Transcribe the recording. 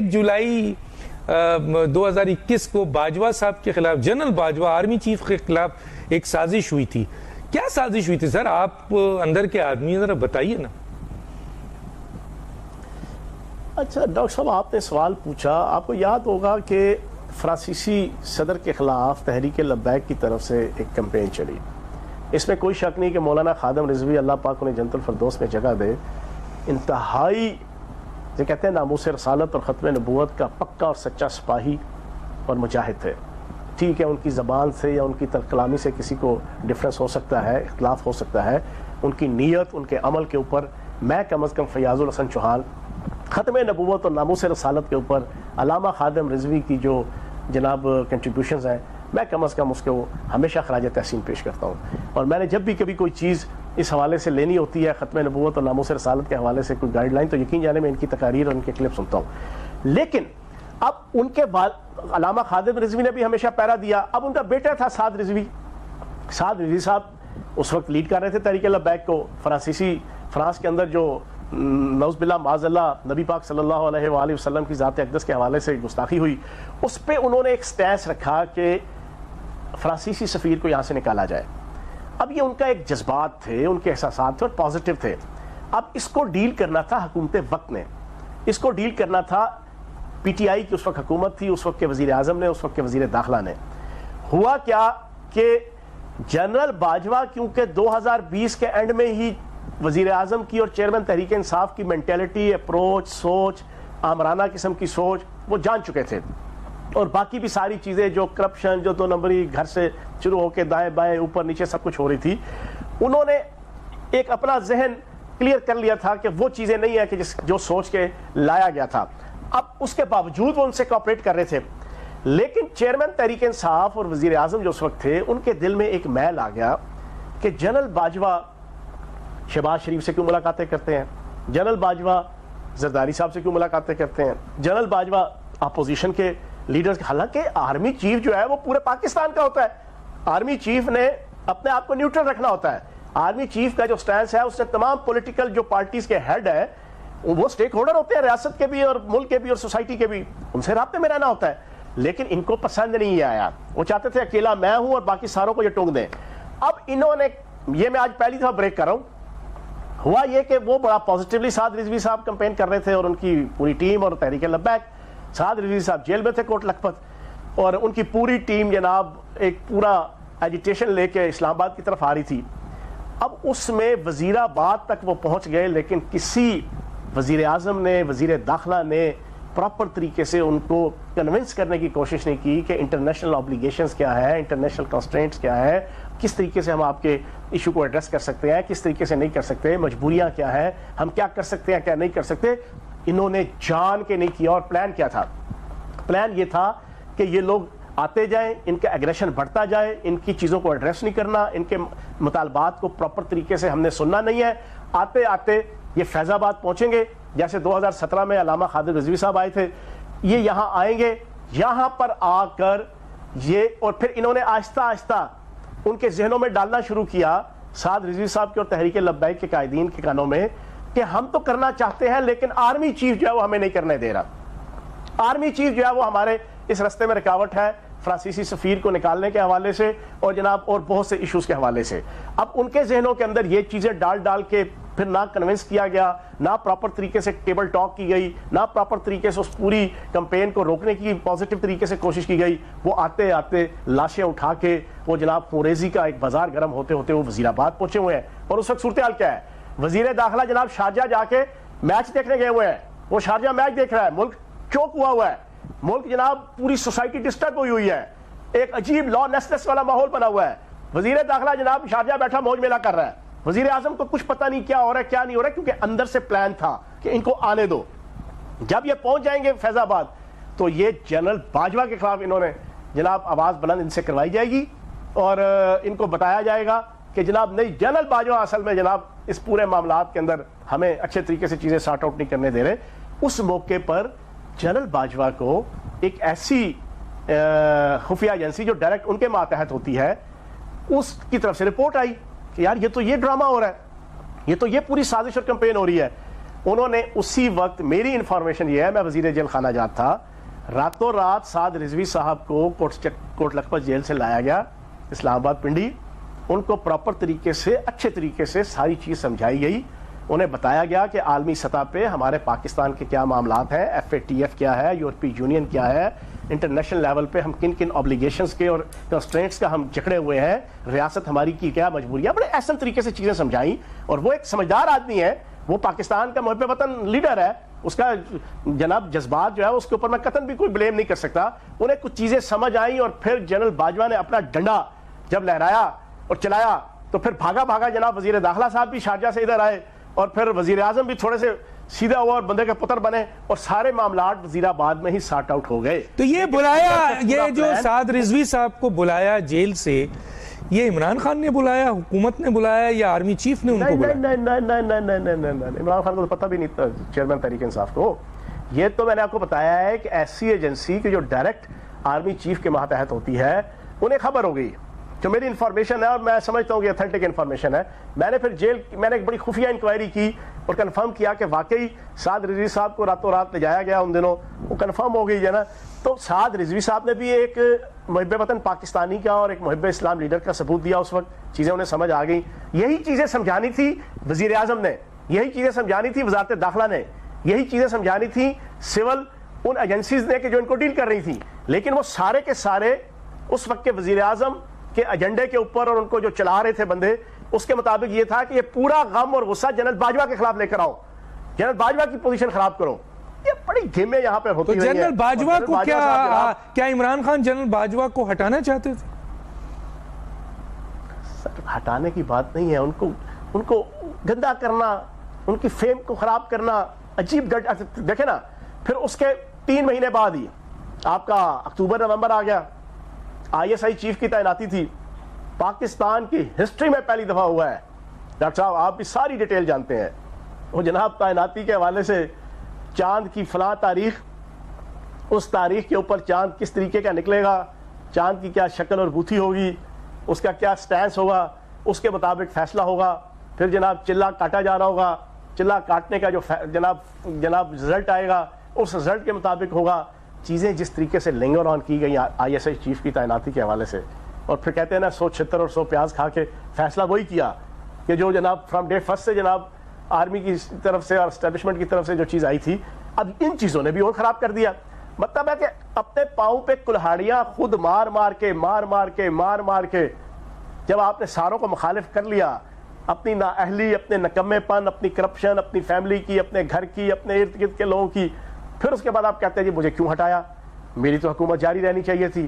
جولائی 2021 کو باجوہ صاحب کے خلاف، جنرل باجوہ آرمی چیف کے خلاف ایک سازش ہوئی تھی. کیا سازش ہوئی تھی سر؟ آپ اندر کے آدمی ذرا بتائیے نا. اچھا ڈاکٹر صاحب، آپ نے سوال پوچھا. آپ کو یاد ہوگا کہ فرانسیسی صدر کے خلاف تحریک لبیک کی طرف سے ایک کمپین چلی. اس میں کوئی شک نہیں کہ مولانا خادم رضوی اللہ پاک انہیں جنت الفردوس میں جگہ دے، انتہائی جو کہتے ہیں ناموس رسالت اور ختم نبوت کا پکا اور سچا سپاہی اور مجاہد تھے. ٹھیک ہے، ان کی زبان سے یا ان کی کلامی سے کسی کو ڈفرنس ہو سکتا ہے، اختلاف ہو سکتا ہے. ان کی نیت، ان کے عمل کے اوپر میں کم از کم فیاض الحسن چوہان ختم نبوت اور ناموس رسالت کے اوپر علامہ خادم رضوی کی جو جناب کنٹریبیوشنز ہیں، میں کم از کم اس کو ہمیشہ خراج تحسین پیش کرتا ہوں. اور میں نے جب بھی کبھی کوئی چیز اس حوالے سے لینی ہوتی ہے، ختم نبوت اور ناموس رسالت کے حوالے سے کوئی گائیڈ لائن، تو یقین جانے میں ان کی تقاریر اور ان کے کلپ سنتا ہوں. لیکن اب ان کے بعد علامہ خادم رضوی نے بھی ہمیشہ پیرا دیا. اب ان کا بیٹا تھا سعد رضوی صاحب اس وقت لیڈ کر رہے تھے تحریک لبیک کو. فرانس کے اندر جو نعوذ باللہ معاذ اللہ نبی پاک صلی اللہ علیہ وآلہ وسلم کی ذات اقدس کے حوالے سے گستاخی ہوئی، اس پہ انہوں نے ایک سٹینس رکھا کہ فرانسیسی سفیر کو یہاں سے نکالا جائے. اب یہ ان کا ایک جذبات تھے، ان کے احساسات تھے اور پازیٹیو تھے. اب اس کو ڈیل کرنا تھا حکومت وقت نے، اس کو ڈیل کرنا تھا پی ٹی آئی کی اس وقت حکومت تھی، اس وقت کے وزیر اعظم نے، اس وقت کے وزیر داخلہ نے. ہوا کیا کہ جنرل باجوہ کیونکہ 2020 کے اینڈ میں ہی وزیر اعظم کی اور چیئرمین تحریک انصاف کی مینٹیلٹی، اپروچ، سوچ، آمرانہ قسم کی سوچ وہ جان چکے تھے. اور باقی بھی ساری چیزیں جو کرپشن، جو 2 نمبری گھر سے شروع ہو کے دائیں بائیں اوپر نیچے سب کچھ ہو رہی تھی، انہوں نے ایک اپنا ذہن کلیئر کر لیا تھا کہ وہ چیزیں نہیں ہیں کہ جو سوچ کے لایا گیا تھا. اب اس کے باوجود وہ ان سے کوآپریٹ کر رہے تھے. لیکن چیئرمین تحریک انصاف اور وزیر اعظم جو اس وقت تھے، ان کے دل میں ایک میل آ گیا کہ جنرل باجوہ شہباز شریف سے کیوں ملاقاتیں کرتے ہیں، جنرل باجوہ زرداری صاحب سے کیوں ملاقاتیں کرتے ہیں، جنرل باجوہ اپوزیشن کے لیڈرز. حالانکہ آرمی چیف جو ہے وہ پورے پاکستان کا ہوتا ہے. آرمی چیف نے اپنے آپ کو نیوٹرل رکھنا ہوتا ہے. آرمی چیف کا جو سٹینس ہے اس نے تمام پولیٹیکل جو پارٹیز کے ہیڈ ہے، وہ سٹیک ہولڈر ہوتے ہیں ریاست کے بھی اور ملک کے بھی اور سوسائٹی کے بھی، ان سے رابطے میں رہنا ہوتا ہے. لیکن ان کو پسند نہیں آیا، وہ چاہتے تھے اکیلا میں ہوں اور باقی ساروں کو یہ ٹونگ دیں. اب انہوں نے، یہ میں آج پہلی دفعہ بریک کر رہا ہوں، ہوا یہ کہ وہ بڑا پازیٹیولی سعد رضوی صاحب کمپین کر رہے تھے اور ان کی پوری ٹیم اور تحریک لبیک. سعد رضوی صاحب جیل میں تھے کوٹ لکھپت، اور ان کی پوری ٹیم جناب ایک پورا ایجیٹیشن لے کے اسلام آباد کی طرف آ رہی تھی. اب اس میں وزیر آباد تک وہ پہنچ گئے، لیکن کسی وزیر اعظم نے، وزیر داخلہ نے پراپر طریقے سے ان کو کنونس کرنے کی کوشش نہیں کی کہ انٹرنیشنل آبلیگیشنز کیا ہے، انٹرنیشنل کنسٹرینٹس کیا ہے، کس طریقے سے ہم آپ کے ایشو کو ایڈریس کر سکتے ہیں، کس طریقے سے نہیں کر سکتے، مجبوریاں کیا ہیں، ہم کیا کر سکتے ہیں کیا نہیں کر سکتے. انہوں نے جان کے نہیں کیا. اور پلان کیا تھا؟ پلان یہ تھا کہ یہ لوگ آتے جائیں، ان کا ایگریشن بڑھتا جائے، ان کی چیزوں کو ایڈریس نہیں کرنا، ان کے مطالبات کو پراپر طریقے سے ہم نے سننا نہیں ہے. آتے آتے یہ فیض آباد پہنچیں گے، جیسے 2017 میں علامہ خادم رضوی صاحب آئے تھے، یہ یہاں آئیں گے. یہاں پر آ کر یہ، اور پھر انہوں نے آہستہ آہستہ ان کے ذہنوں میں ڈالنا شروع کیا سعد رضوی صاحب کے اور تحریک لبیک کے قائدین کے کانوں میں کہ ہم تو کرنا چاہتے ہیں لیکن آرمی چیف جو ہے وہ ہمیں نہیں کرنے دے رہا. آرمی چیف جو ہے وہ ہمارے اس رستے میں رکاوٹ ہے، فرانسیسی سفیر کو نکالنے کے حوالے سے اور جناب اور بہت سے ایشوز کے حوالے سے. اب ان کے ذہنوں کے اندر یہ چیزیں ڈال کے پھر نہ کنونس کیا گیا، نہ پراپر طریقے سے ٹیبل ٹاک کی گئی، نہ پراپر طریقے سے اس پوری کمپین کو روکنے کی پازیٹیو طریقے سے کوشش کی گئی. وہ آتے آتے لاشیں اٹھا کے وہ جناب خونریزی کا ایک بازار گرم ہوتے ہوتے وہ وزیر آباد پہنچے ہوئے ہیں. اور اس وقت صورتحال کیا ہے؟ وزیر داخلہ جناب شارجہ جا کے میچ دیکھنے گئے ہوئے ہیں. وہ شارجہ میچ دیکھ رہا ہے، ملک چوک ہوا ہے، ملک جناب پوری سوسائٹی ڈسٹرب ہوئی ہے، ایک عجیب لا نیسنس والا ماحول بنا ہوا ہے. وزیر داخلہ جناب شارجہ بیٹھا موج میلہ کر رہا ہے. وزیر اعظم کو کچھ پتہ نہیں کیا ہو رہا ہے کیا نہیں ہو رہا ہے، کیونکہ اندر سے پلان تھا کہ ان کو آنے دو. جب یہ پہنچ جائیں گے فیض آباد تو یہ جنرل باجوہ کے خلاف انہوں نے جناب آواز بلند ان سے کروائی جائے گی اور ان کو بتایا جائے گا کہ جناب نہیں، جنرل باجوہ اصل میں جناب اس پورے معاملات کے اندر ہمیں اچھے طریقے سے چیزیں سارٹ آؤٹ نہیں کرنے دے رہے. اس موقع پر جنرل باجوہ کو ایک ایسی خفیہ ایجنسی جو ڈائریکٹ ان کے ماتحت ہوتی ہے، اس کی طرف سے رپورٹ آئی کہ یار یہ تو یہ ڈرامہ ہو رہا ہے، یہ تو یہ پوری سازش اور کمپین ہو رہی ہے. انہوں نے اسی وقت, میری انفارمیشن یہ ہے, میں وزیر جیل خانہ جات تھا, راتوں رات سعد رضوی صاحب کو کوٹ لکھپت جیل سے لایا گیا اسلام آباد پنڈی. ان کو پراپر طریقے سے, اچھے طریقے سے ساری چیز سمجھائی گئی. انہیں بتایا گیا کہ عالمی سطح پہ ہمارے پاکستان کے کیا معاملات ہیں, FATF کیا ہے, یورپی یونین کیا ہے, انٹرنیشنل لیول پہ ہم کن کن آبلیگیشنز کے اور کنسٹرینٹس کا ہم جکڑے ہوئے ہیں, ریاست ہماری کی کیا مجبوریاں, بڑے احسن طریقے سے چیزیں سمجھائیں. اور وہ ایک سمجھدار آدمی ہے, وہ پاکستان کا محب وطن لیڈر ہے, اس کا جناب جذبات جو ہے اس کے اوپر میں قطعاً بھی کوئی بلیم نہیں کر سکتا. انہیں کچھ چیزیں سمجھ آئیں اور پھر جنرل باجوہ نے اپنا ڈنڈا جب لہرایا اور چلایا تو پھر بھاگا جناب وزیر داخلہ صاحب بھی شارجہ سے ادھر آئے اور پھر وزیر اعظم بھی تھوڑے سے سیدھا ہوا اور بندے کے پتر بنے اور سارے معاملات وزیر آباد میں ہی سارٹ آؤٹ ہو گئے. تو یہ بلایا, یہ جو سعد رضوی صاحب کو بلایا جیل سے, یہ عمران خان نے بلایا, حکومت نے بلایا, یا آرمی چیف نے ان کو بلایا؟ نہیں, عمران خان کو تو پتہ بھی نہیں تھا, چیئرمین تحریک انصاف کو. یہ تو میں نے آپ کو بتایا ہے کہ ایسی ایجنسی کہ جو ڈائریکٹ آرمی چیف کے ماتحت ہوتی ہے, انہیں خبر ہو گئی. جو میری انفارمیشن ہے اور میں سمجھتا ہوں کہ اتھینٹک انفارمیشن ہے, میں نے پھر میں نے ایک بڑی خفیہ انکوائری کی اور کنفرم کیا کہ واقعی سعد رضوی صاحب کو راتوں رات لے جایا گیا ان دنوں, وہ کنفرم ہو گئی ہے نا. تو سعد رضوی صاحب نے بھی ایک محب وطن پاکستانی کا اور ایک محب اسلام لیڈر کا ثبوت دیا اس وقت, چیزیں انہیں سمجھ آ گئی. یہی چیزیں سمجھانی تھی وزیر اعظم نے, یہی چیزیں سمجھانی تھی وزارت داخلہ نے, یہی چیزیں سمجھانی تھی سول ان ایجنسیز نے کہ جو ان کو ڈیل کر رہی تھی. لیکن وہ سارے کے سارے اس وقت کے وزیر اعظم کے ایجنڈے کے اوپر اور ان کو جو چلا رہے تھے بندے, اس کے مطابق یہ تھا کہ یہ پورا غم اور غصہ جنرل باجوہ کے خلاف لے کر آؤ, جنرل باجوہ کی پوزیشن خراب کرو. یہ بڑی گیمیں یہاں پہ ہوتی ہیں. تو جنرل باجوہ کو کیا عمران خان جنرل باجوہ کو ہٹانا چاہتے تھے؟ سر ہٹانے کی بات نہیں ہے, ان کو گندا کرنا, ان کی فیم کو خراب کرنا عجیب. دیکھیں نا, پھر اس کے 3 مہینے بعد ہی آپ کا اکتوبر نومبر آ گیا, ISI چیف کی تعیناتی تھی, پاکستان کی ہسٹری میں پہلی دفعہ ہوا ہے. ڈاکٹر صاحب آپ بھی ساری ڈیٹیل جانتے ہیں. وہ جناب تعیناتی کے حوالے سے چاند کی فلاں تاریخ, اس تاریخ کے اوپر چاند کس طریقے کا نکلے گا, چاند کی کیا شکل اور بوتھی ہوگی, اس کا کیا سٹینس ہوگا, اس کے مطابق فیصلہ ہوگا. پھر جناب چلا کاٹا جا رہا ہوگا, چلا کاٹنے کا جو جناب رزلٹ آئے گا اس رزلٹ کے مطابق ہوگا. چیزیں جس طریقے سے لنگر آن کی گئی ISI چیف کی تعیناتی کے حوالے سے, اور پھر کہتے ہیں نا 100 چھتر اور 100 پیاز کھا کے فیصلہ وہی کیا کہ جو جناب فرام ڈے فرسٹ سے جناب آرمی کی طرف سے اور اسٹیبلشمنٹ کی طرف سے جو چیز آئی تھی, اب ان چیزوں نے بھی اور خراب کر دیا. مطلب ہے کہ اپنے پاؤں پہ کلہاڑیاں خود مار مار کے جب آپ نے ساروں کو مخالف کر لیا, اپنی نااہلی, اپنے نکمے پن, اپنی کرپشن, اپنی فیملی کی, اپنے گھر کی, اپنے ارد گرد کے لوگوں کی, پھر اس کے بعد آپ کہتے ہیں جی مجھے کیوں ہٹایا, میری تو حکومت جاری رہنی چاہیے تھی.